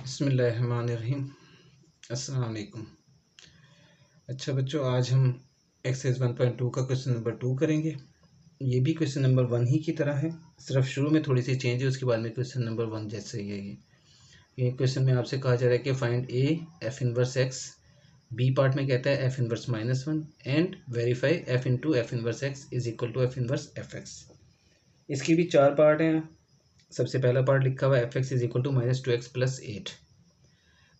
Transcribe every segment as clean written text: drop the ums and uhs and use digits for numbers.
बिस्मिल्लाहिर्रहमानिर्रहीम। अस्सलाम वालेकुम। अच्छा बच्चों, आज हम एक्सरसाइज 1.2 का क्वेश्चन नंबर 2 करेंगे। ये भी क्वेश्चन नंबर 1 ही की तरह है, सिर्फ शुरू में थोड़ी सी चेंज है, उसके बाद में क्वेश्चन नंबर 1 जैसे ही है। ये क्वेश्चन में आपसे कहा जा रहा है कि find a f inverse x, B part में कहता है f inverse -1 and verify f into f inverse x is equal to f inverse f x. इसकी भी 4 पार्ट हैं। सबसे पहला पार्ट लिखा हुआ है f x is equal to -2x + 8।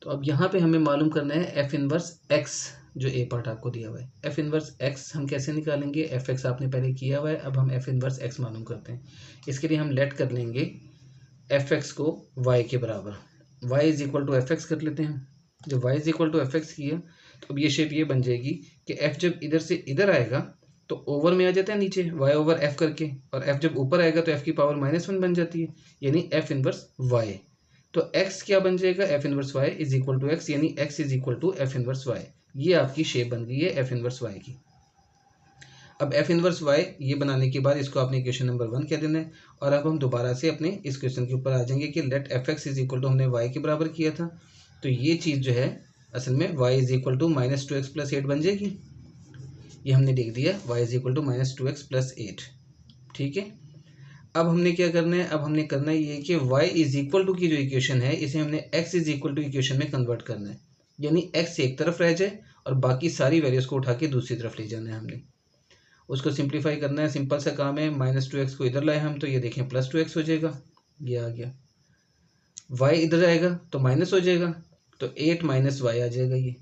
तो अब यहाँ पे हमें मालूम करना है एफ इनवर्स एक्स, जो ए पार्ट आपको दिया हुआ है। एफ इनवर्स एक्स हम कैसे निकालेंगे? एफ एक्स आपने पहले किया हुआ है, अब हम एफ इनवर्स एक्स मालूम करते हैं। इसके लिए हम लेट कर लेंगे एफ एक्स को वाई के बराबर, y is equal to f x कर लेते हैं। जब y is equal to f x किया तो अब ये शेप ये बन जाएगी कि एफ जब इधर से इधर आएगा तो ओवर में आ जाता है नीचे वाई ओवर एफ करके, और एफ जब ऊपर आएगा तो एफ की पावर -1 बन जाती है, यानी एफ इनवर्स वाई। तो x क्या बन जाएगा? F inverse y is equal to x, यानी x is equal to f inverse y। ये आपकी शेप बन गई है एफ इनवर्स y की। अब एफ इनवर्स y ये बनाने के बाद इसको आपने इक्वेशन नंबर 1 कह देना है। और अब हम दोबारा से अपने इस क्वेश्चन के ऊपर आ जाएंगे कि let f x is equal to हमने y के बराबर किया था, तो ये चीज़ जो है असल में y is equal to -2x + 8 बन जाएगी। ये हमने लिख दिया y is equal to -2x + 8। ठीक है, अब हमने क्या करना है? अब हमने करना है ये कि y इज इक्वल टू की जो इक्वेशन है इसे हमने x is equal to equation में कन्वर्ट करना है, यानी x एक तरफ रह जाए और बाकी सारी वैल्यूज को उठा के दूसरी तरफ ले जाना है। हमने उसको सिंप्लीफाई करना है, सिंपल सा काम है। -2x को इधर लाए हम तो ये देखें +2x हो जाएगा, ये आ गया। y इधर आएगा तो माइनस हो जाएगा, तो 8 - y आ जाएगा। ये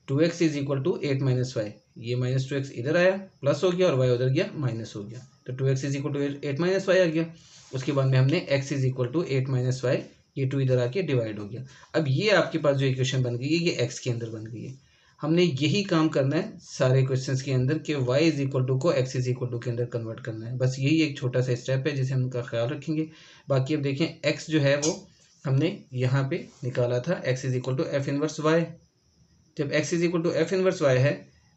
2x is equal to 8 - y, ये -2x इधर आया प्लस हो गया और y उधर गया माइनस हो गया, तो 2x is equal to 8 - y आ गया। उसके बाद में हमने x is equal to 8 - y, ये 2 इधर आके डिवाइड हो गया। अब ये आपके पास जो इक्वेशन बन गई है ये x के अंदर बन गई है। हमने यही काम करना है सारे क्वेश्चंस के अंदर कि y इज इक्वल टू को x इज इक्वल टू के अंदर कन्वर्ट करना है। बस यही एक छोटा सा स्टेप है जिसे हम उनका ख्याल रखेंगे। बाकी अब देखें x जो है वो हमने यहाँ पे निकाला था x is equal to f inverse y। जब x is equal to f inverse y है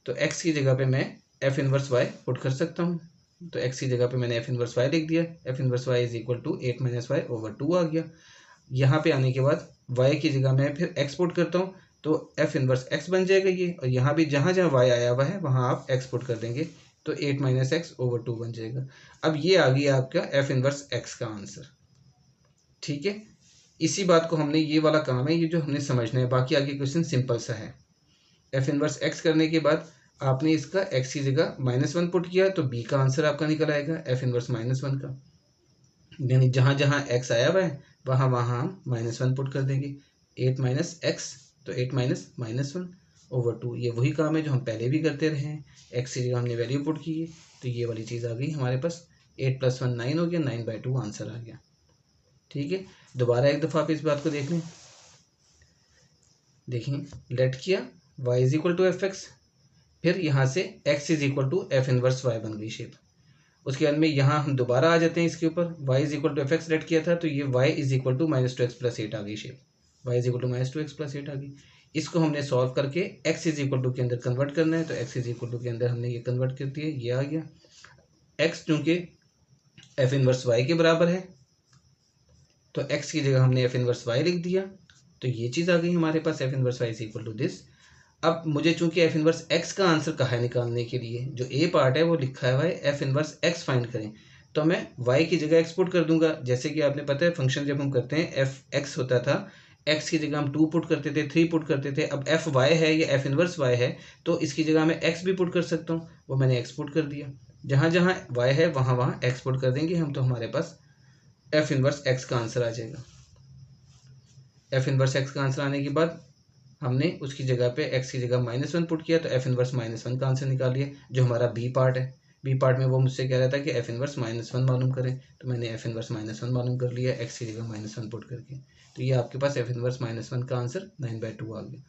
तो x की जगह पे मैं एफ इनवर्स y पुट कर सकता हूँ। तो x की जगह पे मैंने एफ इनवर्स y लिख दिया, f inverse y is equal to 8 - y/2 आ गया। यहाँ पे आने के बाद y की जगह मैं फिर x पुट करता हूँ तो एफ इनवर्स x बन जाएगा ये, और यहाँ भी जहाँ जहाँ y आया हुआ है वहाँ आप x पुट कर देंगे तो 8 - x/2 बन जाएगा। अब ये आ गया आपका एफ इनवर्स x का आंसर। ठीक है, इसी बात को हमने, ये वाला काम है ये जो हमने समझना है, बाकी आगे क्वेश्चन सिंपल सा है। एफ इनवर्स x करने के बाद आपने इसका x की जगह -1 पुट किया तो b का आंसर आपका निकल आएगा एफ इनवर्स -1 का, यानी जहाँ जहाँ x आया हुआ है वहाँ वहाँ हम -1 पुट कर देंगे। 8 - x तो 8 - -1/2, ये वही काम है जो हम पहले भी करते रहे हैं। x की जगह हमने वैल्यू पुट की है तो ये वाली चीज़ आ गई हमारे पास। 8 + 1 9 हो गया, 9/2 आंसर आ गया। ठीक है, दोबारा एक दफ़ा आप इस बात को देख लें। देखिए लेट किया y is equal to f x, फिर यहाँ से x is equal to f inverse y बन गई शेप। उसके बाद में यहाँ हम दोबारा आ जाते हैं इसके ऊपर, y is equal to f x let किया था तो ये y is equal to -2x + 8 आ गई shape, y is equal to -2x + 8 आ गई। इसको हमने सॉल्व करके x इज इक्वल टू के अंदर कन्वर्ट करना है, तो x इज इक्वल टू के अंदर हमने ये कन्वर्ट कर दिया, ये आ गया। x चूँकि एफ इनवर्स y के बराबर है तो x की जगह हमने एफ इनवर्स y लिख दिया, तो ये चीज़ आ गई हमारे पास f inverse y is equal to this. अब मुझे चूंकि एफ इनवर्स x का आंसर कहा है निकालने के लिए, जो a पार्ट है वो लिखा हुआ है एफ इनवर्स x फाइंड करें, तो मैं y की जगह x पुट कर दूंगा। जैसे कि आपने पता है फंक्शन जब हम करते हैं एफ एक्स होता था, x की जगह हम 2 पुट करते थे, 3 पुट करते थे। अब एफ y है या एफ इनवर्स y है तो इसकी जगह मैं x भी पुट कर सकता हूँ, वो मैंने x पुट कर दिया। जहाँ जहाँ y है वहाँ वहाँ x पुट कर देंगे हम, तो हमारे पास एफ इनवर्स x का आंसर आ जाएगा। एफ इनवर्स x का आंसर आने के बाद हमने उसकी जगह पे x की जगह -1 पुट किया तो एफ इनवर्स -1 का आंसर निकाल लिया। जो हमारा b पार्ट है, b पार्ट में वो मुझसे कह रहा था कि एफ इनवर्स -1 मालूम करें, तो मैंने एफ इनवर्स -1 मालूम कर लिया x की जगह -1 पुट करके। तो ये आपके पास एफ इनवर्स -1 का आंसर 9/2 आ गया।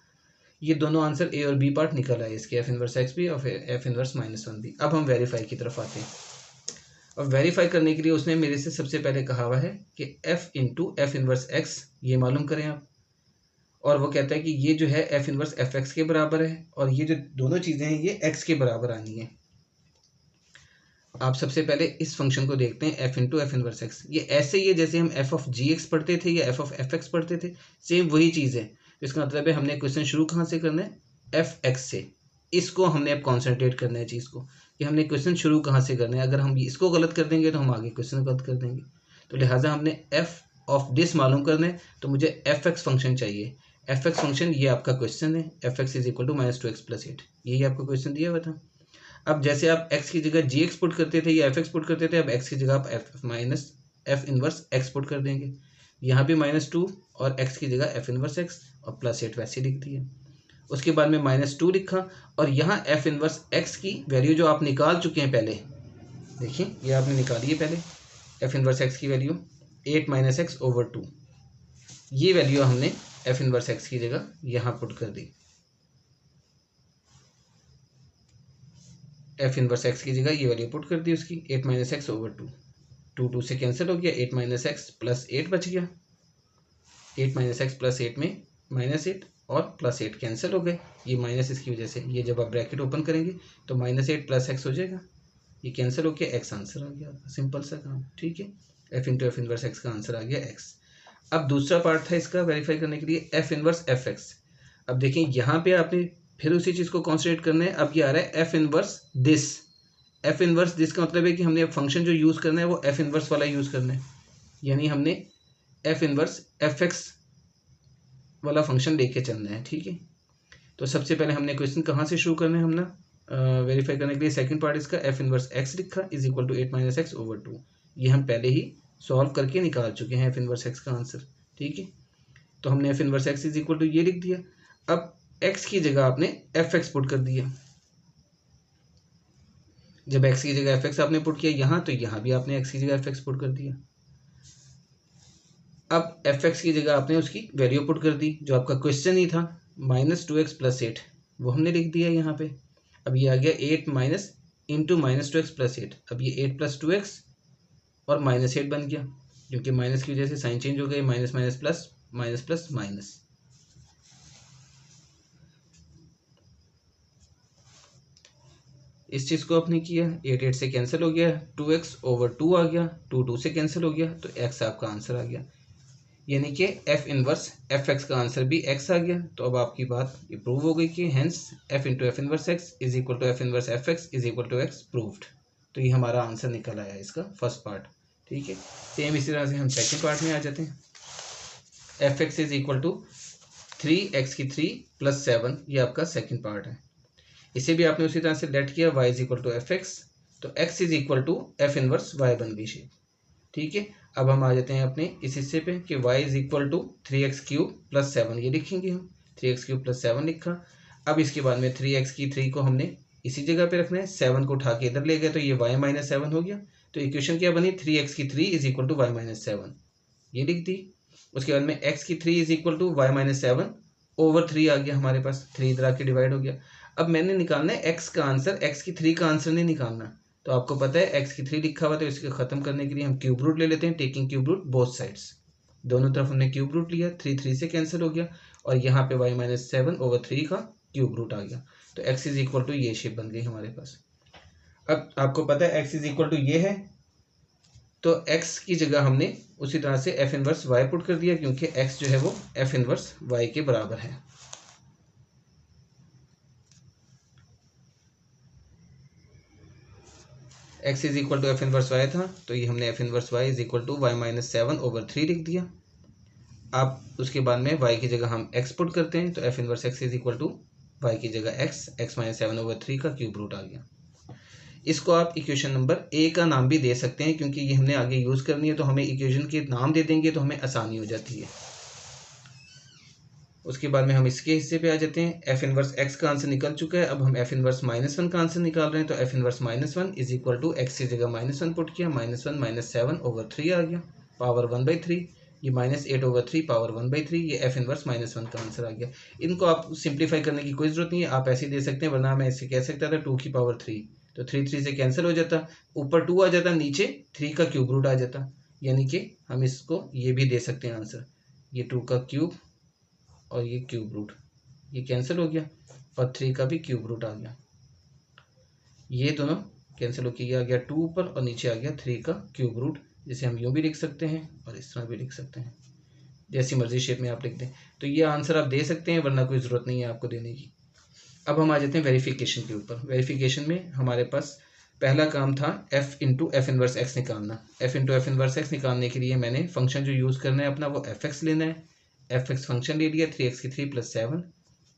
ये दोनों आंसर a और b पार्ट निकल आए इसके, एफ इनवर्स x भी और एफ इनवर्स -1 भी। अब हम वेरीफाई की तरफ आते हैं। अब वेरीफाई करने के लिए उसने मेरे से सबसे पहले कहा हुआ है कि f into f inverse x ये मालूम करें आप, और वो कहता है कि ये जो है एफ इनवर्स एफ एक्स के बराबर है और ये जो दोनों चीज़ें हैं ये x के बराबर आनी है। आप सबसे पहले इस फंक्शन को देखते हैं F into f inverse x. ये ऐसे ही है जैसे हम एफ ऑफ जी एक्स पढ़ते थे या एफ ऑफ एफ एक्स पढ़ते थे, सेम वही चीज़ है। इसका मतलब है हमने क्वेश्चन शुरू कहाँ से करना है, एफ एक्स से। इसको हमने अब कॉन्सेंट्रेट करना है चीज़ को कि हमने क्वेश्चन शुरू कहाँ से करना है। अगर हम इसको गलत कर देंगे तो हम आगे क्वेश्चन गलत कर देंगे। तो लिहाजा हमने एफ ऑफ दिस मालूम करना है, तो मुझे एफ एक्स फंक्शन चाहिए। एफ एक्स फंक्शन ये आपका क्वेश्चन है, f x is equal to -2x+8, यही आपका क्वेश्चन दिया हुआ था। अब जैसे आप x की जगह जी एक्स पुट करते थे या एफ एक्स पुट करते थे, अब x की जगह आप एफ इनवर्स एक्स पुट कर देंगे। यहाँ भी -2 और x की जगह एफ इनवर्स एक्स और +8 वैसे लिख दिया। उसके बाद में -2 लिखा और यहाँ एफ इनवर्स एक्स की वैल्यू जो आप निकाल चुके हैं पहले, देखिए ये आपने निकाली है पहले, एफ इनवर्स एक्स की वैल्यू 8 - x/2, ये वैल्यू हमने एफ इनवर्स एक्स की जगह यहाँ पुट कर दी। एफ इनवर्स एक्स की जगह ये वैल्यू पुट कर दी उसकी 8 - x/2। 2 से कैंसिल हो गया, 8 - x + 8 बच गया। 8 - x + 8 में -8 और +8 कैंसिल हो गए, ये माइनस इसकी वजह से। ये जब आप ब्रैकेट ओपन करेंगे तो -8 + x हो जाएगा, ये कैंसिल होकर एक्स आंसर आ गया। सिंपल सा काम, ठीक है। F into f inverse x का आंसर आ गया एक्स। अब दूसरा पार्ट था इसका वेरीफाई करने के लिए एफ इनवर्स एफ एक्स। अब देखें यहाँ पे आपने फिर उसी चीज़ को कॉन्सेंट्रेट करना है। अब ये आ रहा है f inverse this. F inverse this का मतलब है कि हमने फंक्शन जो यूज़ करना है वो एफ इनवर्स वाला यूज़ करना है, यानी हमने एफ इनवर्स एफ एक्स वाला फंक्शन लेके चलना है, ठीक है। तो सबसे पहले हमने क्वेश्चन कहाँ से शुरू करना है, हमने वेरीफाई करने के लिए सेकंड पार्ट इसका एफ इनवर्स एक्स लिखा इज इक्वल टू 8 - x/2। ये हम पहले ही सॉल्व करके निकाल चुके हैं एफ इनवर्स एक्स का आंसर, ठीक है। तो हमने f inverse x is equal to ये लिख दिया। अब एक्स की जगह आपने एफ एक्स पुट कर दिया। जब एक्स की जगह एफ एक्स आपने पुट किया यहाँ, तो यहाँ भी आपने एक्स की जगह एफ एक्स पुट कर दिया। अब एफ एक्स की जगह आपने उसकी वैल्यू पुट कर दी जो आपका क्वेश्चन ही था, -2x + 8, वो हमने लिख दिया यहाँ पे। अब ये आ गया 8 माइनस इंटू -2x + 8। अब ये 8 + 2x और -8 बन गया, क्योंकि माइनस की वजह से साइन चेंज हो गए, minus minus plus, minus plus minus. इस चीज़ को आपने किया, 8 से कैंसिल हो गया, 2x/2 आ गया, 2 से कैंसिल हो गया, तो x आपका आंसर आ गया। यानी कि एफ इनवर्स एफ एक्स का आंसर भी x आ गया। तो अब आपकी बात ये प्रूव हो गई कि hence f into f inverse x is equal to f inverse f x is equal to x proved. तो ये हमारा आंसर निकल आया इसका फर्स्ट पार्ट, ठीक है। सेम इसी तरह से हम सेकेंड पार्ट में आ जाते हैं। F x is equal to 3x³ + 7, ये आपका सेकेंड पार्ट है। इसे भी आपने उसी तरह से लेट किया, y is equal to f x, तो x is equal to f inverse y बन गई शेप, ठीक है। अब हम आ जाते हैं अपने इस हिस्से पे कि y is equal to 3x³ + 7, ये लिखेंगे हम, 3x³ + 7 लिखा। अब इसके बाद में 3x³ को हमने इसी जगह पे रखना है, 7 को उठा के इधर ले गए तो ये y - 7 हो गया। तो इक्वेशन क्या बनी, 3x³ is equal to y - 7, ये लिख दी। उसके बाद में x³ is equal to y - 7/3 आ गया हमारे पास, 3 इधर आके डिवाइड हो गया। अब मैंने निकालना है x का आंसर, x³ का आंसर नहीं निकालना। तो आपको पता है x³ लिखा हुआ, तो इसको खत्म करने के लिए हम क्यूब रूट ले लेते हैं, taking cube root both sides. दोनों तरफ हमने क्यूब रूट लिया, 3 से कैंसिल हो गया और यहाँ पे y - 7/3 का क्यूब रूट आ गया। तो x इज इक्वल टू ये शेप बन गई हमारे पास। अब आपको पता है x इज इक्वल टू ये है, तो x की जगह हमने उसी तरह से एफ इनवर्स y पुट कर दिया, क्योंकि x जो है वो एफ इनवर्स y के बराबर है। x is equal to f inverse y था, तो ये हमने f inverse y is equal to y - 7/3 लिख दिया। आप उसके बाद में y की जगह हम x पुट करते हैं, तो f inverse x is equal to y की जगह x - 7/3 का क्यूब रूट आ गया। इसको आप इक्वेशन नंबर ए का नाम भी दे सकते हैं, क्योंकि ये हमने आगे यूज़ करनी है, तो हमें इक्वेशन के नाम दे देंगे तो हमें आसानी हो जाती है। उसके बाद में हम इसके हिस्से पे आ जाते हैं। एफ इनवर्स एक्स का आंसर निकल चुका है, अब हम एफ इनवर्स -1 का आंसर निकाल रहे हैं। तो f inverse -1 is equal to x की जगह -1 पुट किया, -1 - 7/3 आ गया, पावर 1/3। ये -8/3 पावर 1/3, ये एफ इनवर्स -1 का आंसर आ गया। इनको आप सिंप्लीफाई करने की कोई ज़रूरत नहीं है, आप ऐसे ही दे सकते हैं, वरना मैं इसे कह सकता था 2 की पावर 3, तो 3 से कैंसिल हो जाता, ऊपर 2 आ जाता, नीचे 3 का क्यूब रूट आ जाता। यानी कि हम इसको ये भी दे सकते हैं आंसर, ये 2 का क्यूब और ये क्यूब रूट, ये कैंसिल हो गया और 3 का भी क्यूब रूट आ गया। ये दोनों कैंसिल होकर ये आ गया 2 ऊपर और नीचे आ गया 3 का क्यूब रूट, जिसे हम यूँ भी लिख सकते हैं और इस तरह भी लिख सकते हैं, जैसी मर्जी शेप में आप लिख दें। तो ये आंसर आप दे सकते हैं, वरना कोई ज़रूरत नहीं है आपको देने की। अब हम आ जाते हैं वेरिफिकेशन के ऊपर। वेरिफिकेशन में हमारे पास पहला काम था f into f inverse x निकालना। f into f inverse x निकालने के लिए मैंने फंक्शन जो यूज़ करना है अपना वो एफ एक्स लेना है। एफ एक्स फंक्शन ले लिया, 3x की 3 + 7।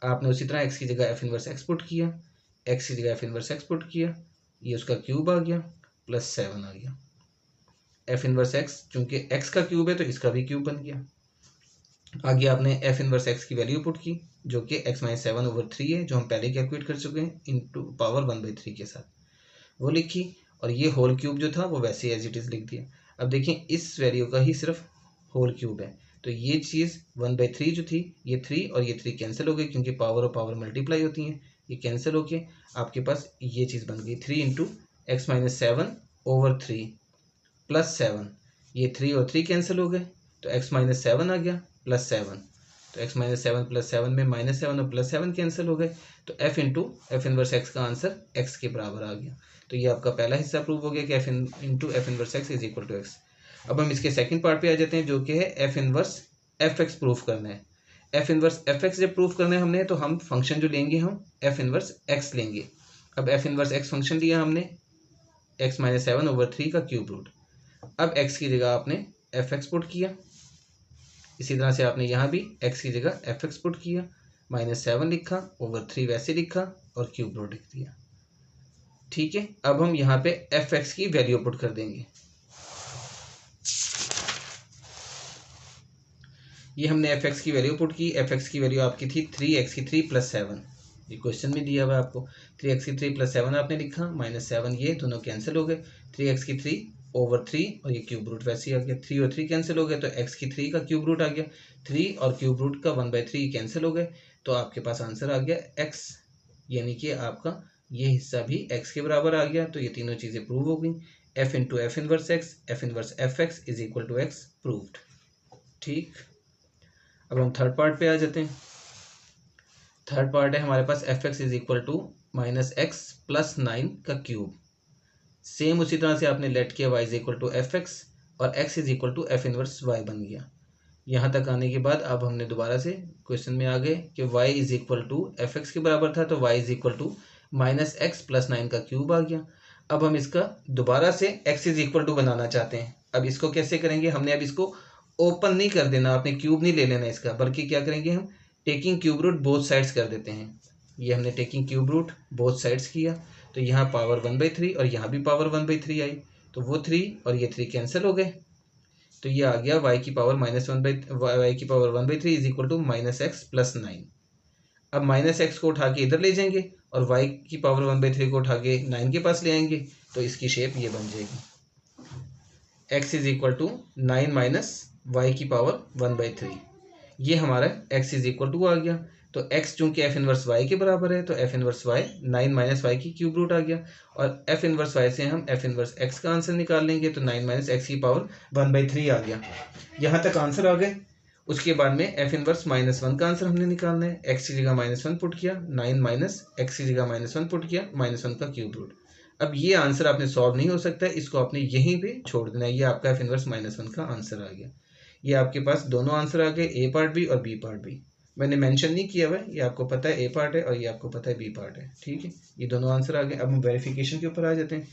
आपने उसी तरह x की जगह एफ इनवर्स एक्स पुट किया, x की जगह एफ इनवर्स एक्स पुट किया, ये उसका क्यूब आ गया +7 आ गया। एफ इनवर्स एक्स चूँकि x का क्यूब है तो इसका भी क्यूब बन गया। आगे आपने एफ इनवर्स एक्स की वैल्यू पुट की जो कि x-7/3 है, जो हम पहले कैलकुलेट कर चुके हैं, इंटू पावर 1/3 के साथ वो लिखी, और ये होल क्यूब जो था वो वैसे एज इट इज़ लिख दिया। अब देखें इस वैल्यू का ही सिर्फ होल क्यूब है, तो ये चीज़ 1/3 जो थी, ये 3 और ये 3 कैंसिल हो गई, क्योंकि पावर और पावर मल्टीप्लाई होती हैं, ये कैंसिल होके आपके पास ये चीज़ बन गई 3 इंटू x-7/3 +7। ये 3 और 3 कैंसिल हो गए तो x-7 आ गया +7, तो x-7 +7 में -7 और +7 कैंसिल हो गए, तो f into f inverse x का आंसर x के बराबर आ गया। तो ये आपका पहला हिस्सा प्रूव हो गया कि f into f inverse x is equal to x. अब हम इसके सेकंड पार्ट पे आ जाते हैं, जो कि है f inverse f x proof करना है। f इनवर्स एफ एक्स जब प्रूफ करना है हमने, तो हम फंक्शन जो लेंगे हम f इनवर्स x लेंगे। अब f इनवर्स x फंक्शन लिया हमने x-7/3 का क्यूब रूट। अब x की जगह आपने एफ एक्स पुट किया, इसी तरह से आपने यहाँ भी x की जगह एफ एक्स पुट किया, -7 लिखा, /3 वैसे लिखा और क्यूब रूट लिख दिया। ठीक है, अब हम यहाँ पे एफ एक्स की वैल्यू पुट कर देंगे। ये हमने एफ एक्स की वैल्यू पुट की। एफ एक्स की वैल्यू आपकी थी 3x की 3 + 7। ये क्वेश्चन में दिया हुआ है आपको। 3x की 3 + 7 आपने लिखा, -7 ये दोनों कैंसिल हो गए, 3x की 3/3 और ये क्यूब रूट वैसे ही आ गया, 3 और 3 कैंसिल हो गए, तो x की 3 का क्यूब रूट आ गया, 3 और क्यूब रूट का 1/3 कैंसिल हो गए, तो आपके पास आंसर आ गया x, यानी कि आपका ये हिस्सा भी x के बराबर आ गया। तो ये तीनों चीज़ें प्रूव हो गई। f into f inverse x, f inverse f x is equal to x proved. ठीक, अब हम थर्ड पार्ट पे आ जाते हैं। थर्ड पार्ट है हमारे पास f x is equal to -x + 9 का क्यूब। सेम उसी तरह से आपने लेट किया y is equal to f x और x is equal to f inverse y बन गया। यहाँ तक आने के बाद अब हमने दोबारा से क्वेश्चन में आ गए कि y is equal to f x के बराबर था, तो y is equal to -x + 9 का क्यूब आ गया। अब हम इसका दोबारा से x इज इक्वल टू बनाना चाहते हैं। अब इसको कैसे करेंगे, हमने अब इसको ओपन नहीं कर देना, आपने क्यूब नहीं ले लेना इसका, बल्कि क्या करेंगे हम taking cube root both sides कर देते हैं। ये हमने taking cube root both sides किया, तो यहाँ पावर 1/3 और यहाँ भी पावर 1/3 आई, तो वो 3 और ये 3 कैंसिल हो गए, तो ये आ गया y की power -1/3 is equal to -x + 9। अब -x को उठा के इधर ले जाएंगे और y की पावर 1/3 को उठा के 9 के पास ले आएंगे, तो इसकी शेप ये बन जाएगी, x is equal to 9 - y की पावर 1/3। ये हमारा x इज इक्वल टू आ गया, तो x चूंकि एफ इनवर्स y के बराबर है, तो एफ इनवर्स y 9 - y की क्यूब रूट आ गया, और एफ इनवर्स y से हम एफ इनवर्स x का आंसर निकाल लेंगे, तो 9 - x की पावर 1/3 आ गया। यहाँ तक आंसर आ गए। उसके बाद में एफ इनवर्स -1 का आंसर हमने निकालना है। x की जगह -1 पुट किया, 9 - x की जगह -1 पुट किया, -1 का क्यूब रूट। अब ये आंसर आपने सॉल्व नहीं हो सकता है, इसको आपने यहीं पे छोड़ देना है। ये आपका एफ इनवर्स -1 का आंसर आ गया। ये आपके पास दोनों आंसर आ गए, ए पार्ट भी और बी पार्ट भी। मैंने मेंशन नहीं किया हुआ है, ये आपको पता है ए पार्ट है और ये आपको पता है बी पार्ट है। ठीक है, ये दोनों आंसर आ गए। अब हम वेरिफिकेशन के ऊपर आ जाते हैं।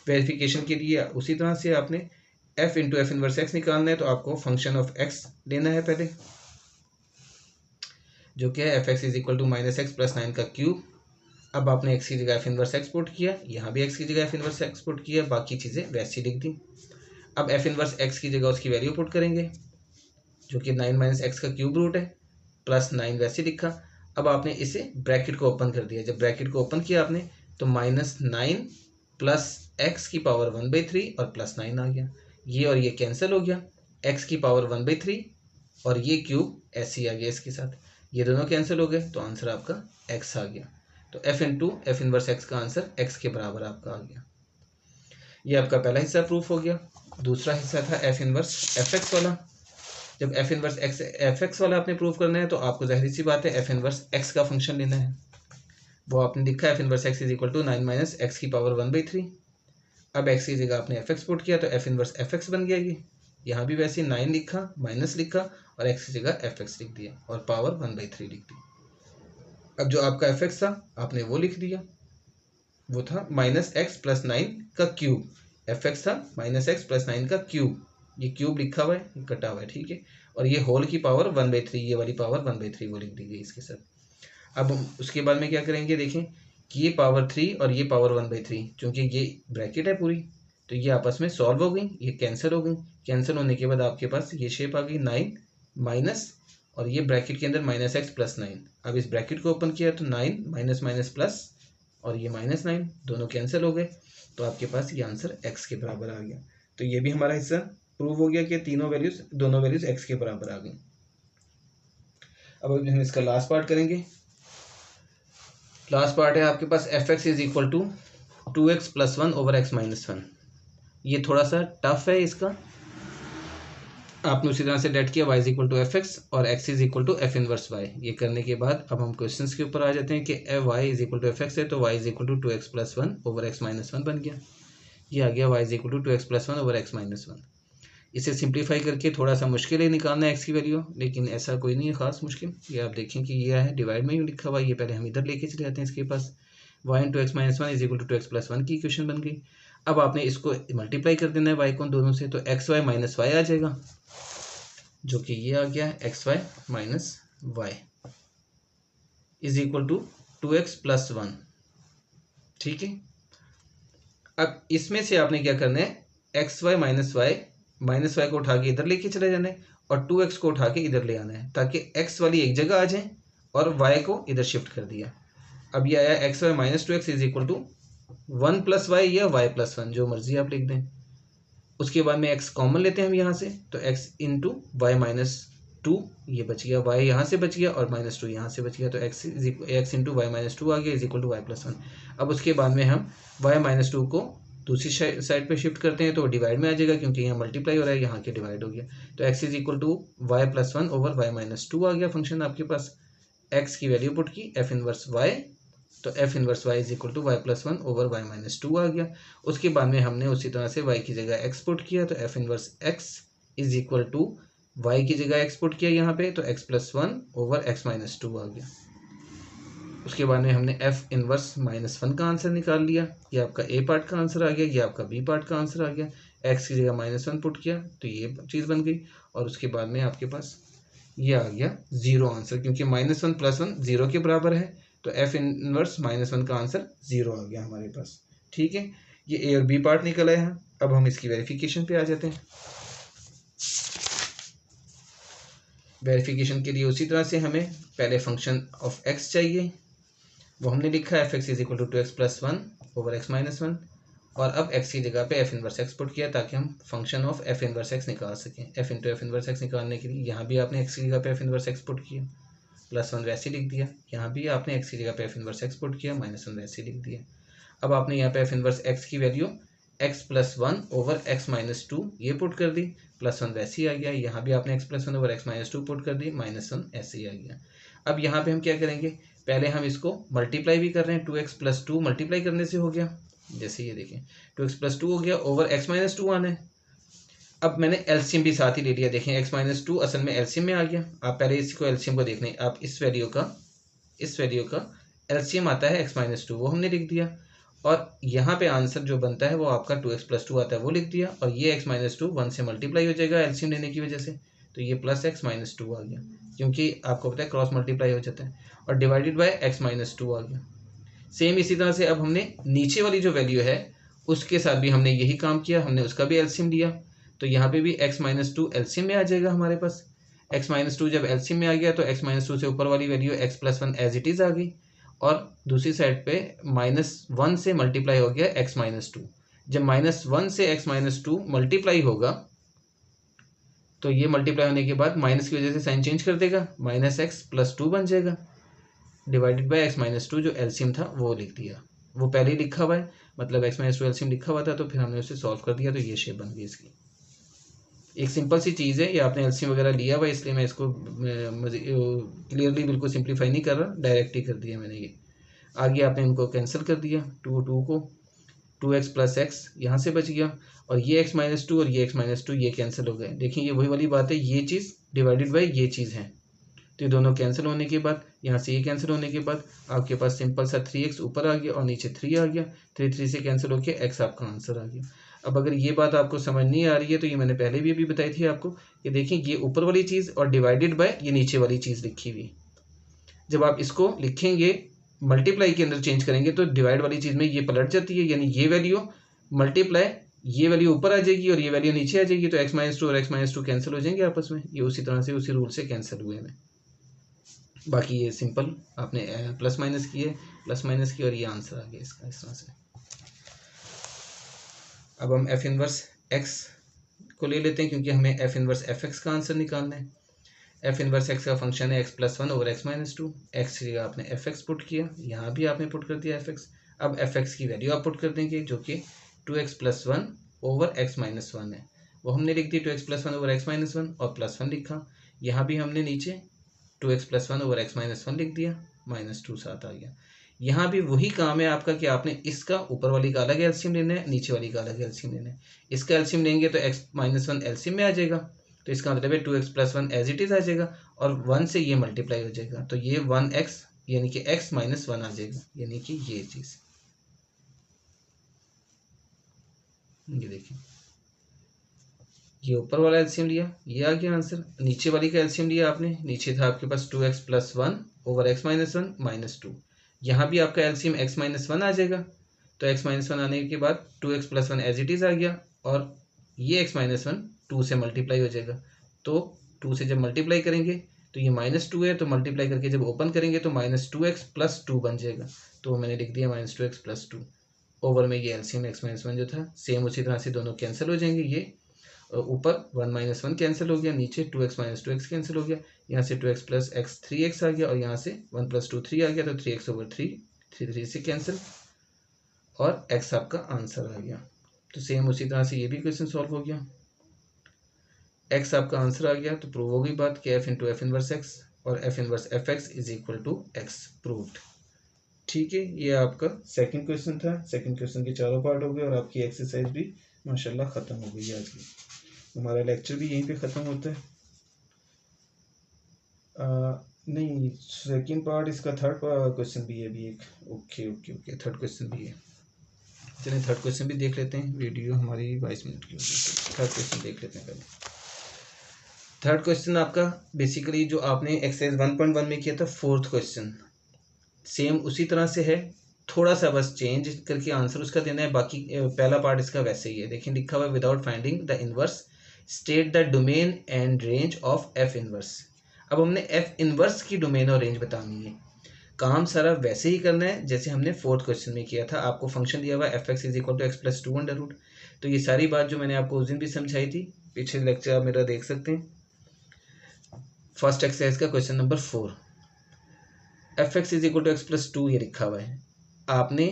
वेरिफिकेशन के लिए उसी तरह से आपने f into f inverse x निकालना है, तो आपको फंक्शन ऑफ x लेना है पहले, जो कि है f x is equal to -x + 9 का क्यूब। अब आपने x की जगह एफ इनवर्स एक्स पुट किया, यहाँ भी x की जगह एफ इनवर्स एक्स पुट किया, बाकी चीज़ें वैसी लिख दी। अब एफ इनवर्स x की जगह उसकी वैल्यू पुट करेंगे, जो कि 9 - x का क्यूब रूट है, +9 वैसे लिखा। अब आपने इसे ब्रैकेट को ओपन कर दिया। जब ब्रैकेट को ओपन किया आपने, तो -9 + x की पावर 1/3 और +9 आ गया। ये और ये कैंसिल हो गया, x की पावर 1/3 और ये क्यूब ऐसे ही आ गया इसके साथ, ये दोनों कैंसिल हो गए, तो आंसर आपका x आ गया। तो f into f inverse x का आंसर x के बराबर आपका आ गया। ये आपका पहला हिस्सा प्रूफ हो गया। दूसरा हिस्सा था एफ इनवर्स एफ एक्स वाला। जब F inverse x F x वाला आपने प्रूव करना है, तो आपको जाहिर सी बात है एफ इनवर्स एक्स का फंक्शन लेना है। वो आपने लिखा है f inverse x is equal to 9 - x की पावर 1/3। अब x की जगह आपने fx पुट किया तो f इनवर्स fx बन गया। ये यहाँ भी वैसे 9 लिखा, माइनस लिखा और x की जगह fx लिख दिया और पावर 1/3 लिख दी। अब जो आपका fx था आपने वो लिख दिया, वो था माइनस एक्स प्लस 9 का क्यूब। fx था माइनस एक्स प्लस 9 का क्यूब, ये क्यूब लिखा हुआ है, ये कटा हुआ है, ठीक है। और ये होल की पावर 1/3, ये वाली पावर 1/3 वो लिख दी गई इसके साथ। अब हम उसके बाद में क्या करेंगे, देखें कि ये पावर 3 और ये पावर 1/3, क्योंकि ये ब्रैकेट है पूरी, तो ये आपस में सॉल्व हो गई, ये कैंसिल हो गई। कैंसिल होने के बाद आपके पास ये शेप आ गई 9 माइनस, और ये ब्रैकेट के अंदर माइनस एक्स प्लस 9। अब इस ब्रैकेट को ओपन किया तो 9 माइनस माइनस प्लस, और ये -9 दोनों कैंसिल हो गए, तो आपके पास ये आंसर x के बराबर आ गया। तो ये भी हमारा हिस्सा प्रूव हो गया कि दोनों वैल्यूज x के बराबर आ गई। अब हम इसका लास्ट पार्ट करेंगे। लास्ट पार्ट है आपके पास fx is equal to 2x plus 1 over x minus 1। ये थोड़ा सा टफ है, इसका आपने उसी तरह से लेट किया y is equal to f x और x is equal to f inverse y। ये करने के बाद अब हम क्वेश्चंस के ऊपर आ जाते हैं कि y is equal to f x है तो y is equal to 2x plus 1 over x minus 1 बन गया। ये आ गया y is equal to 2x plus 1 over x minus 1। इसे सिंप्लीफाई करके थोड़ा सा मुश्किल है निकालना x की वैल्यू, लेकिन ऐसा कोई नहीं है खास मुश्किल। ये आप देखें कि ये है डिवाइड में ही लिखा हुआ, ये पहले हम इधर लेके चले जाते हैं इसके पास। y into x minus 1 is equal to 2x plus 1 की इक्वेशन बन गई। अब आपने इसको मल्टीप्लाई कर देना है y को दोनों से, तो एक्स वाई माइनस वाई आ जाएगा, जो कि ये आ गया है x y minus y is equal to 2x plus 1, ठीक है। अब इसमें से आपने क्या करना है, एक्स वाई माइनस वाई को उठा के इधर लेके चले जाना है और 2x को उठा के इधर ले आना है, ताकि x वाली एक जगह आ जाए और y को इधर शिफ्ट कर दिया। अब ये आया x y minus 2x is equal to 1 plus y या y प्लस 1, जो मर्जी आप लिख दें। उसके बाद में x कॉमन लेते हैं हम यहाँ से, तो x इंटू वाई माइनस 2 ये बच गया, y यहाँ से बच गया और -2 यहाँ से बच गया, तो x इंटू वाई माइनस 2 आ गया is equal to y plus 1। अब उसके बाद में हम y माइनस 2 को दूसरी साइड पे शिफ्ट करते हैं तो डिवाइड में आ जाएगा, क्योंकि यहाँ मल्टीप्लाई हो रहा है, यहाँ के डिवाइड हो गया, तो x is equal to y plus 1 over y minus 2 आ गया फंक्शन आपके पास। x की वैल्यू पुट की f इनवर्स y, तो f inverse y is equal to y plus 1 over y minus 2 आ गया। उसके बाद में हमने उसी तरह से y की जगह x पुट किया, तो f inverse x is equal to y की जगह x पुट किया यहाँ पे, तो x plus 1 over x minus 2 आ गया। उसके बाद में हमने f इनवर्स -1 का आंसर निकाल लिया, ये आपका a पार्ट का आंसर आ गया, ये आपका b पार्ट का आंसर आ गया। x की जगह -1 पुट किया तो ये चीज़ बन गई, और उसके बाद में आपके पास ये आ गया 0 आंसर, क्योंकि -1 प्लस 1 0 के बराबर है, तो f इनवर्स -1 का आंसर 0 आ गया हमारे पास, ठीक है। ये a और b पार्ट निकल आया है। अब हम इसकी वेरिफिकेशन पे आ जाते हैं। वेरिफिकेशन के लिए उसी तरह से हमें पहले फंक्शन ऑफ x चाहिए, वो हमने लिखा है f(x) is equal to 2x plus 1 over x minus 1, और अब x की जगह पे f इनवर्स x पुट किया ताकि हम function of f inverse x निकाल सकें। f into f inverse x निकालने के लिए यहाँ भी आपने x की जगह पे f इनवर्स x पुट किया, प्लस 1 वैसे लिख दिया, यहाँ भी आपने x की जगह पे f इनवर्स x पुट किया, -1 वैसे लिख दिया। अब आपने यहाँ पे f इनवर्स x की value x plus 1 over x minus 2 ये पुट कर दी, प्लस 1 वैसे ही आ गया, यहाँ भी आपने x plus 1 over x minus 2 put कर दी, -1 ऐसे ही आ गया। अब यहाँ पे हम क्या करेंगे, पहले हम इसको मल्टीप्लाई भी कर रहे हैं, 2x प्लस 2 मल्टीप्लाई करने से हो गया, जैसे ये देखें 2x प्लस 2 हो गया, ओवर x माइनस 2 आना है। अब मैंने एलसीएम भी साथ ही ले लिया, देखें x माइनस 2 असल में एलसीएम में आ गया। आप पहले इसको एलसीएम को देख लें, आप इस वैल्यू का एलसीएम आता है x माइनस 2, वो हमने लिख दिया, और यहाँ पे आंसर जो बनता है वो आपका 2x प्लस 2 आता है, वो लिख दिया, और ये x माइनस 2 1 से मल्टीप्लाई हो जाएगा एलसीएम लेने की वजह से, तो ये प्लस x माइनस 2 आ गया, क्योंकि आपको पता है क्रॉस मल्टीप्लाई हो जाता है, और डिवाइडेड बाय x माइनस 2 आ गया। सेम इसी तरह से अब हमने नीचे वाली जो वैल्यू है उसके साथ भी हमने यही काम किया, हमने उसका भी एलसीएम लिया, तो यहाँ पे भी x माइनस 2 एलसीएम में आ जाएगा हमारे पास। x माइनस 2 जब एलसीएम में आ गया तो x माइनस 2 से ऊपर वाली value x plus 1 as it is आ गई, और दूसरी साइड पे -1 से मल्टीप्लाई हो गया x माइनस 2। जब -1 से x माइनस 2 मल्टीप्लाई होगा तो ये मल्टीप्लाई होने के बाद माइनस की वजह से साइन चेंज कर देगा, -x प्लस 2 बन जाएगा, डिवाइडेड बाय x माइनस 2 जो एलसीएम था वो लिख दिया, वो पहले ही लिखा हुआ है, मतलब x माइनस 2 एलसीएम लिखा हुआ था, तो फिर हमने उसे सॉल्व कर दिया, तो ये शेप बन गई इसकी। एक सिंपल सी चीज़ है, ये आपने एलसीएम वगैरह लिया हुआ, इसलिए मैं इसको क्लियरली बिल्कुल सिंप्लीफाई नहीं कर रहा, डायरेक्ट ही कर दिया मैंने। ये आगे आपने इनको कैंसिल कर दिया, 2 को 2x प्लस एक्स यहाँ से बच गया, और ये x माइनस टू और ये x माइनस टू ये कैंसिल हो गए। देखिए ये वही वाली बात है, ये चीज़ डिवाइडेड बाई ये चीज़ है, तो ये दोनों कैंसिल होने के बाद यहाँ से ये कैंसिल होने के बाद आपके पास सिंपल सा 3x ऊपर आ गया और नीचे 3 आ गया, 3 से कैंसिल होके x आपका आंसर आ गया। अब अगर ये बात आपको समझ नहीं आ रही है तो ये मैंने पहले भी अभी बताई थी आपको कि देखिए ये ऊपर वाली चीज़ और डिवाइडेड बाय ये नीचे वाली चीज़ लिखी हुई, जब आप इसको लिखेंगे मल्टीप्लाई के अंदर चेंज करेंगे तो डिवाइड वाली चीज़ में ये पलट जाती है, यानी ये वैल्यू मल्टीप्लाई ये वैल्यू ऊपर आ जाएगी और ये वैल्यू नीचे आ जाएगी, तो x माइनस टू और x माइनस टू कैंसिल हो जाएंगे आपस में। ये उसी तरह से उसी रूल से कैंसिल हुए हैं। बाकी ये सिंपल आपने प्लस माइनस किए, प्लस माइनस किया और ये आंसर आ गया इसका इस तरह से। अब हम एफ इनवर्स एक्स को ले लेते हैं क्योंकि हमें एफ इनवर्स एफ एक्स का आंसर निकालना है। एफ इनवर्स एक्स का फंक्शन है x plus one over x minus two. X की जगह आपने एफ एक्स पुट किया, यहाँ भी आपने पुट कर दिया एफ एक्स। अब एफ एक्स की वैल्यू आप पुट कर देंगे जो कि 2x plus one over x minus one है, वो हमने लिख दी 2x plus one over x minus one और प्लस वन लिखा। यहाँ भी हमने नीचे 2x plus one over x minus one लिख दिया, माइनस टू साथ आ गया। यहाँ भी वही काम है आपका कि आपने इसका ऊपर वाली का अलग एलसीएम लेना है, नीचे वाली का अलग एलसीएम लेना है। इसका एलसीएम लेंगे तो x माइनस वन एलसीएम में आ जाएगा, तो इसका मतलब है 2x plus one as it is आ जाएगा और 1 से ये मल्टीप्लाई हो जाएगा, तो ये 1x यानी कि x माइनस वन आ जाएगा, यानी कि ये चीज़। ये देखिए ये ऊपर वाला एलसीएम लिया, ये आ गया आंसर। नीचे वाली का एलसीएम लिया आपने, नीचे था आपके पास 2x plus one over x minus one minus two. यहाँ भी आपका एलसीएम x माइनस वन आ जाएगा, तो x माइनस वन आने के बाद 2x plus one as it is आ गया और ये x माइनस वन 2 से मल्टीप्लाई हो जाएगा, तो 2 से जब मल्टीप्लाई करेंगे तो ये माइनस टू है, तो मल्टीप्लाई करके जब ओपन करेंगे तो माइनस 2x प्लस टू बन जाएगा, तो मैंने लिख दिया minus 2x plus two. Over में ये एलसीएम x माइनस वन जो था सेम उसी तरह से दोनों कैंसिल हो जाएंगे। ये ऊपर 1 माइनस वन कैंसिल हो गया, नीचे 2x माइनस 2x कैंसिल हो गया, यहाँ से 2x प्लस एक्स 3x आ गया और यहाँ से 1 प्लस टू 3 आ गया, तो 3x ओवर 3 से कैंसिल और x आपका आंसर आ गया। तो सेम उसी तरह से ये भी क्वेश्चन सॉल्व हो गया, x आपका आंसर आ गया। तो प्रूव हो गई बात कि f into f inverse x और f inverse f x is equal to x, proved. ठीक है, ये आपका सेकंड क्वेश्चन था। सेकंड क्वेश्चन के चारों पार्ट हो गए और आपकी एक्सरसाइज भी माशाल्लाह ख़त्म हो गई आज की। हमारा लेक्चर भी यहीं पे ख़त्म होता है। नहीं, सेकंड पार्ट इसका थर्ड क्वेश्चन भी है अभी एक। Okay okay okay, third question भी है। चलिए थर्ड क्वेश्चन भी देख लेते हैं। वीडियो हमारी 22 मिनट की होगी, थर्ड क्वेश्चन देख लेते हैं पहले। थर्ड क्वेश्चन आपका बेसिकली जो आपने एक्सरसाइज 1.1 में किया था फोर्थ क्वेश्चन, सेम उसी तरह से है, थोड़ा सा बस चेंज करके आंसर उसका देना है। बाकी पहला पार्ट इसका वैसे ही है। देखिए लिखा हुआ है without finding the inverse state the domain and range of F inverse. अब हमने एफ इनवर्स की डोमेन और रेंज बतानी है। काम सारा वैसे ही करना है जैसे हमने फोर्थ क्वेश्चन में किया था। आपको फंक्शन दिया हुआ f x is equal to x plus two under root. तो ये सारी बात जो मैंने आपको उस दिन भी समझाई थी, पिछले लेक्चर आप मेरा देख सकते हैं। फर्स्ट एक्सरसाइज का question number 4, f x is equal to x plus two ये लिखा हुआ है। आपने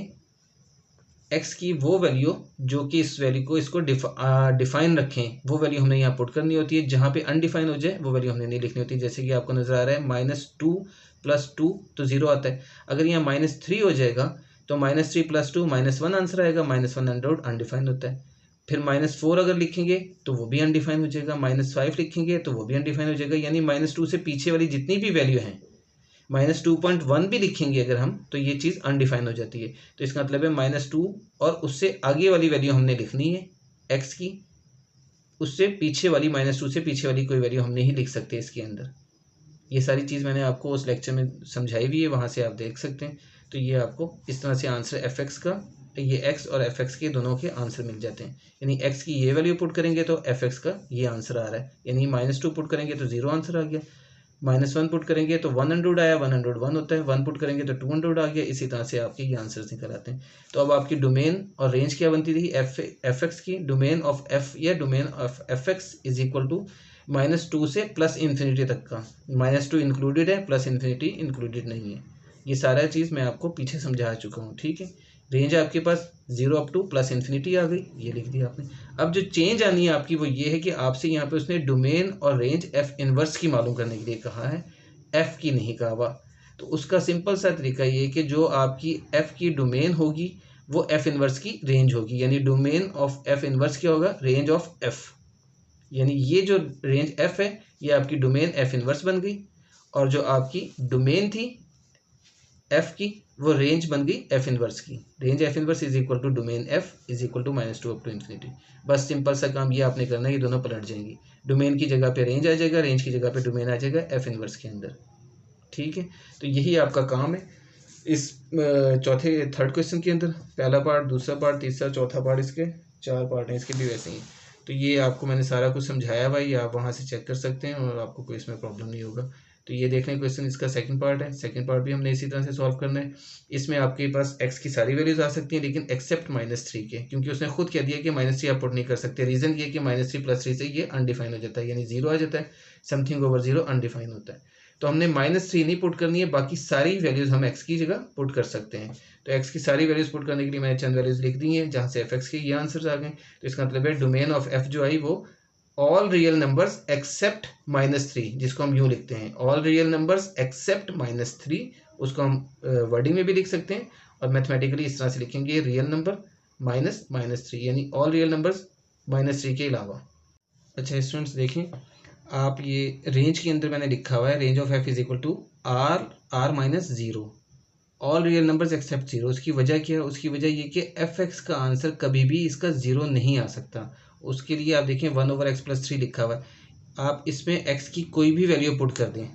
x की वो वैल्यू जो कि इस वैल्यू को इसको डिफाइन रखें, वो वैल्यू हमने यहाँ पुट करनी होती है। जहाँ पे अनडिफाइन हो जाए वो वैल्यू हमने नहीं लिखनी होती। जैसे कि आपको नजर आ रहा है माइनस टू प्लस टू तो 0 आता है। अगर यहाँ माइनस थ्री हो जाएगा तो minus three plus two minus one answer आएगा। Minus one under root undefined होता है। फिर माइनस फोर अगर लिखेंगे तो वो भी अनडिफाइन हो जाएगा। माइनस फाइव लिखेंगे तो वो भी अनडिफाइन हो जाएगा। यानी माइनस टू से पीछे वाली जितनी भी वैल्यू हैं, माइनस 2.1 भी लिखेंगे अगर हम, तो ये चीज़ अनडिफाइन हो जाती है। तो इसका मतलब है माइनस टू और उससे आगे वाली वैल्यू हमने लिखनी है एक्स की, उससे पीछे वाली माइनस टू से पीछे वाली कोई वैल्यू हम नहीं लिख सकते इसके अंदर। ये सारी चीज़ मैंने आपको उस लेक्चर में समझाई हुई है, वहाँ से आप देख सकते हैं। तो ये आपको इस तरह से आंसर एफ एक्स का, ये एक्स और एफ एक्स के दोनों के आंसर मिल जाते हैं। यानी एक्स की ये वैल्यू पुट करेंगे तो एफ एक्स का ये आंसर आ रहा है। यानी माइनस टू पुट करेंगे तो 0 आंसर आ गया। माइनस वन पुट करेंगे तो 100 आया, 101 होता है। 1 पुट करेंगे तो 200 आ गया। इसी तरह से आपके ये आंसर्स निकल आते हैं। तो अब आपकी डोमेन और रेंज क्या बनती थी? एफ एक्स की डोमेन ऑफ एफ या domain of f x is equal to minus two से प्लस इन्फिनिटी तक का। माइनस टू इंक्लूडेड है, प्लस इन्फिनिटी इंक्लूडेड नहीं है। ये सारा चीज़ मैं आपको पीछे समझा चुका हूँ, ठीक है। रेंज आपके पास 0 अप टू प्लस इन्फिनिटी आ गई, ये लिख दिया आपने। अब जो चेंज आनी है आपकी वो ये है कि आपसे यहाँ पे उसने डोमेन और रेंज एफ इनवर्स की मालूम करने के लिए कहा है, एफ की नहीं कहा हुआ। तो उसका सिंपल सा तरीका ये है कि जो आपकी एफ की डोमेन होगी वो एफ इनवर्स की रेंज होगी, यानी डोमेन ऑफ एफ इनवर्स क्या होगा, रेंज ऑफ एफ, यानी ये जो रेंज एफ है ये आपकी डोमेन एफ इनवर्स बन गई, और जो आपकी डोमेन थी एफ की वो रेंज बन गई एफ इनवर्स की। Range F inverse is equal to domain f is equal to -2 up to infinity. बस सिंपल सा काम ये आपने करना है, ये दोनों पलट जाएंगी, डोमेन की जगह पे रेंज आ जाएगा, रेंज की जगह पे डोमेन आ जाएगा एफ इनवर्स के अंदर। ठीक है, तो यही आपका काम है इस चौथे थर्ड क्वेश्चन के अंदर। पहला पार्ट, दूसरा पार्ट, तीसरा, चौथा पार्ट, इसके 4 पार्ट हैं, इसके भी वैसे ही। तो ये आपको मैंने सारा कुछ समझाया भाई, आप वहाँ से चेक कर सकते हैं और आपको कोई इसमें प्रॉब्लम नहीं होगा। तो ये देख लें क्वेश्चन, इसका सेकंड पार्ट है, सेकंड पार्ट भी हमने इसी तरह से सॉल्व करना है। इसमें आपके पास x की सारी वैल्यूज आ सकती हैं लेकिन एक्सेप्ट -3 के, क्योंकि उसने खुद कह दिया कि -3 आप पुट नहीं कर सकते। रीज़न ये कि -3 + 3 से ये अनडिफाइन हो जाता है, यानी 0 आ जाता है, समथिंग ओवर 0 अनडिफाइन होता है। तो हमने -3 नहीं पुट करनी है, बाकी सारी वैल्यूज हम x की जगह पुट कर सकते हैं। तो x की सारी वैल्यूज पुट करने के लिए मैंने चंद वैल्यूज लिख दी हैं, जहाँ से एफ के ये आंसर आ गए। तो इसका मतलब है डोमेन ऑफ f जो आई वो ऑल रियल नंबर्स एक्सेप्ट -3, जिसको हम यूँ लिखते हैं ऑल रियल नंबर्स एक्सेप्ट -3, उसको हम वर्डिंग में भी लिख सकते हैं और मैथमेटिकली इस तरह से लिखेंगे रियल नंबर -3, यानी ऑल रियल नंबर्स -3 के अलावा। अच्छा स्टूडेंट्स देखें, आप ये रेंज के अंदर मैंने लिखा हुआ है range of F is equal to r-0 all real numbers except 0। उसकी वजह क्या है, उसकी वजह ये कि एफ एक्स का आंसर कभी भी इसका 0 नहीं आ सकता। उसके लिए आप देखें 1/x + 3 लिखा हुआ है, आप इसमें x की कोई भी वैल्यू पुट कर दें,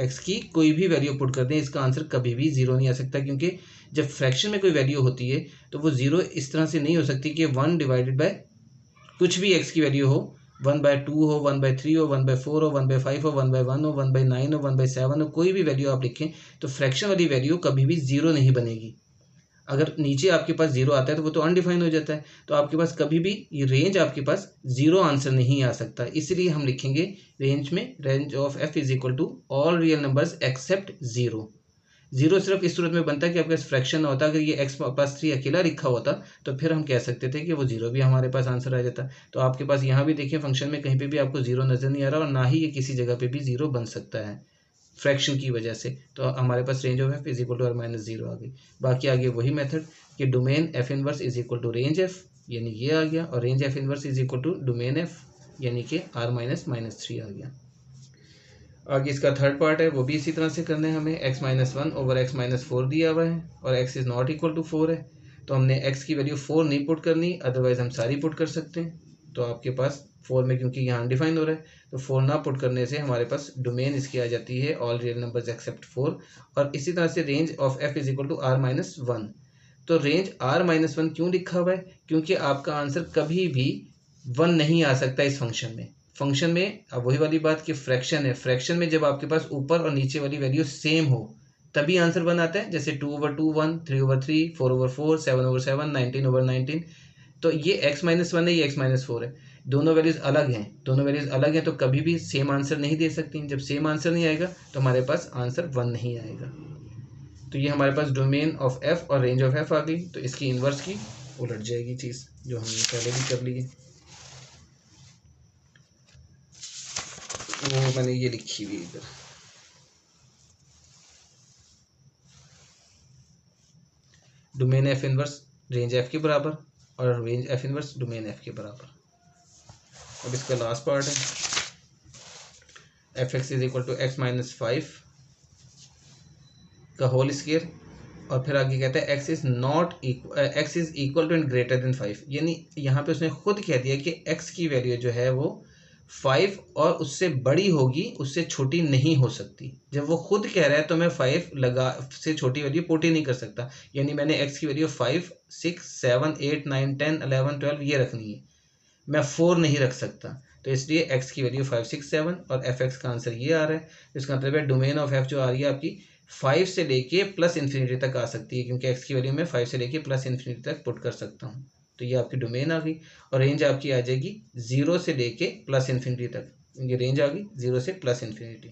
x की कोई भी वैल्यू पुट कर दें, इसका आंसर कभी भी 0 नहीं आ सकता, क्योंकि जब फ्रैक्शन में कोई वैल्यू होती है तो वो 0 इस तरह से नहीं हो सकती कि 1 डिवाइडेड बाय कुछ भी x की वैल्यू हो, 1/2 हो, 1/3 हो, 1/4 हो, 1/5 हो, 1/1 हो, 1/9 हो, 1/7 हो, कोई भी वैल्यू आप लिखें तो फ्रैक्शन वाली वैल्यू कभी भी 0 नहीं बनेगी। अगर नीचे आपके पास 0 आता है तो वो तो अनडिफाइन हो जाता है, तो आपके पास कभी भी ये रेंज आपके पास 0 आंसर नहीं आ सकता। इसलिए हम लिखेंगे रेंज में range of f is equal to all real numbers except 0। 0 सिर्फ इस सूरत में बनता है कि आपके पास फ्रैक्शन ना होता, अगर ये x + 3 अकेला लिखा होता तो फिर हम कह सकते थे कि वो 0 भी हमारे पास आंसर आ जाता। तो आपके पास यहाँ भी देखिए फंक्शन में कहीं पे भी आपको 0 नज़र नहीं आ रहा और ना ही ये किसी जगह पे भी 0 बन सकता है फ्रैक्शन की वजह से। तो हमारे पास range of F is equal to r-0 आ गई। बाकी आगे वही मेथड कि domain F inverse is equal to range F, यानी ये आ गया, और range F inverse is equal to domain F, यानी कि r-3 आ गया। आगे इसका थर्ड पार्ट है, वो भी इसी तरह से करना है हमें। x-1/x-4 दिया हुआ है और x is not equal to 4 है, तो हमने x की वैल्यू 4 नहीं पुट करनी, अदरवाइज हम सारी पुट कर सकते हैं। तो आपके पास 4 में, क्योंकि यहाँ अनडिफाइन हो रहा है, तो 4 ना पुट करने से हमारे पास डोमेन इसकी आ जाती है ऑल रियल नंबर्स एक्सेप्ट 4। और इसी तरह से range of f is equal to r-1। तो रेंज r-1 क्यों लिखा हुआ है, क्योंकि आपका आंसर कभी भी 1 नहीं आ सकता इस फंक्शन में। फंक्शन में अब वही वाली बात कि फ्रैक्शन है, फ्रैक्शन में जब आपके पास ऊपर और नीचे वाली वैल्यू सेम हो तभी आंसर 1 आता है, जैसे 2/2 1, 3/3, 4/4, 7/7, 19/19। तो ये x-1 है, ये x-4 है, दोनों वैल्यूज अलग हैं, दोनों वैल्यूज अलग हैं, तो कभी भी सेम आंसर नहीं दे सकती। जब सेम आंसर नहीं आएगा तो हमारे पास आंसर 1 नहीं आएगा। तो ये हमारे पास डोमेन ऑफ f और रेंज ऑफ f आ गई, तो इसकी इन्वर्स की उलट जाएगी चीज़ जो हमने पहले भी कर ली है। वो मैंने ये लिखी हुई इधर, domain F inverse range f के बराबर और range F inverse domain f के बराबर। अब इसका लास्ट पार्ट है, f x is equal to x-5 का होल स्क्वायर, और फिर आगे कहता है x is equal to and greater than 5, यानी यहाँ पे उसने खुद कह दिया कि x की वैल्यू जो है वो 5 और उससे बड़ी होगी, उससे छोटी नहीं हो सकती। जब वो खुद कह रहा है तो मैं 5 लगा से छोटी वैल्यू पुट ही नहीं कर सकता, यानी मैंने x की वैल्यू 5, 6, 7, 8, 9, 10, 11, 12 ये रखनी है, मैं 4 नहीं रख सकता। तो इसलिए x की वैल्यू 5, 6, 7 और एफ एक्स का आंसर ये आ रहा है। इसका मतलब है डोमेन ऑफ f जो आ रही है आपकी 5 से लेके +∞ तक आ सकती है, क्योंकि x की वैल्यू मैं 5 से लेके +∞ तक पुट कर सकता हूँ। तो ये आपकी डोमेन आ गई, और रेंज आपकी आ जाएगी 0 से लेके +∞ तक, ये रेंज आ गई 0 से +∞।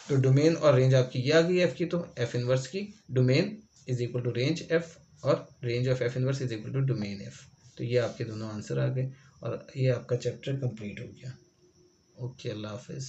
तो डोमेन और रेंज आपकी ये आ गई f की, तो f इनवर्स की domain is equal to range f और range of f inverse is equal to domain f। तो ये आपके दोनों आंसर आ गए और ये आपका चैप्टर कंप्लीट हो गया। ओके, अल्लाह हाफिज़।